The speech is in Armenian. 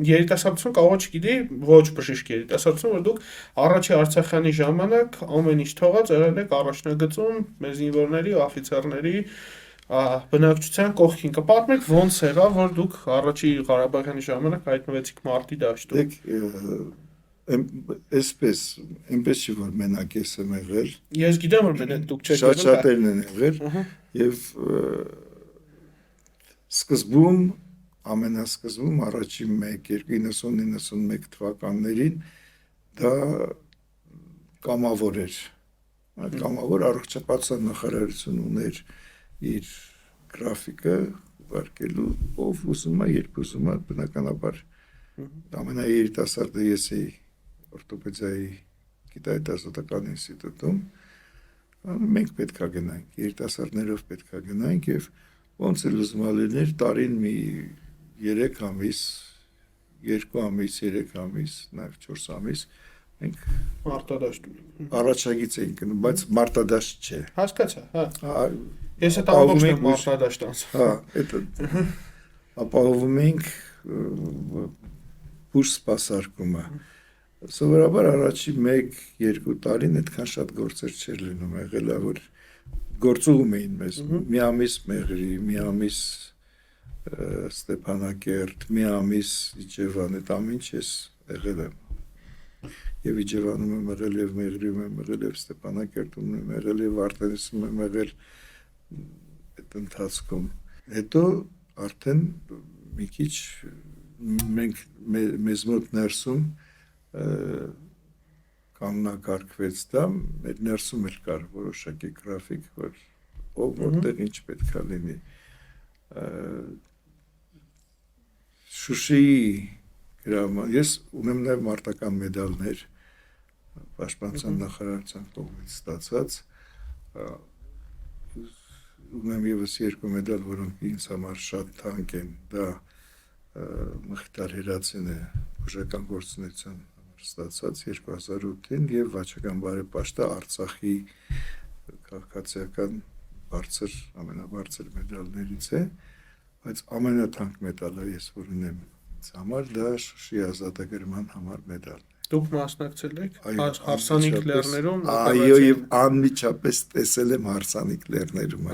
երիտասարդություն կարող է չգիտի, ոչ բժիշկ երիտասարդություն, որ դուք առաջի Արցախյանի ժամանակ ամեն ինչ թողած եղել եք առաջնագծում մեր զինվորների, օֆիցերների բնակչության կողքին կպատմեք ոնց եղավ, որ դուք առաջի Ղարաբաղյանի ժամանակ հայտնվեցիք մարտի դաշտում։ Այսպես, այնպես չի որ մենակ ես եմ եղել։ Ես գիտեմ որ մենակ դուք չեք եղել։ Շատ-շատերն են եղել եւ սկզբում ամենասկզբում առաջի 1-2-90-91 թվականներին դա կամավոր էր։ Կամավոր առողջապահության նախարարություն ուներ իր գրաֆիկը ուղարկելու, ով ուզում է, երբ ուզում է, բնականաբար ամենաերիտասարդը ես էի օրթոպեդիայի գիտահետազոտական ինստիտուտում, մենք պետք է գնանք, երիտասարդներով պետք է գնանք եւ ոնց էլ ուզում ալիներ տարին մի 3 ամիս, 2 ամիս, 3 ամիս, նաեւ 4 ամիս մենք մարտադաշտում առաջագիծ էինք գնում, բայց մարտադաշտ չէ։ Հասկացա, հա։ Ես այդ ամբողջ մարտադաշտ անցա։ Հա, այդ ապահովում ենք բուրս սպասարկումը։ Սովորաբար առաջի 1-2 տարին այդքան շատ գործեր չէր լինում, եղել է որ գործուղում էին մեզ, մի ամիս Մեղրի, մի ամիս Ստեփանակերտ, մի ամիս Իջևան, այդ ամեն ինչ ես եղել եմ։ Եվ Իջևանում եմ եղել, եւ Մեղրիում եմ եղել, եւ Ստեփանակերտում եմ եղել, եւ Արտենիսում եմ եղել այդ ընթացքում։ Հետո արդեն մի քիչ մենք մեզ մոտ ներսում կանոնակարգվեց դա, մեր ներսում էլ կար որոշակի գրաֆիկ, որ ով որտեղ ինչ պետք է լինի։ Շուշիի գրաման, ես ունեմ նաև մարտական մեդալներ, պաշտպանության նախարարության կողմից ստացած, ունեմ եւս 2 մեդալ, որոնք ինձ համար շատ թանկ են, դա Մխիթար Հերացին է բուժական գործունեության համար ստացած 2008-ին եւ վաճառական բարեպաշտը Արցախի քաղաքացիական բարձր ամենաբարձր մեդալներից է, բայց ամենաթանկ մեդալը ես որ ունեմ ինձ համար դա Շուշի ազատագրման համար մեդալն է։ Դուք մասնակցել եք հարսանիք լեռներում։ Այո, եւ անմիջապես տեսել եմ հարսանիք լեռներում։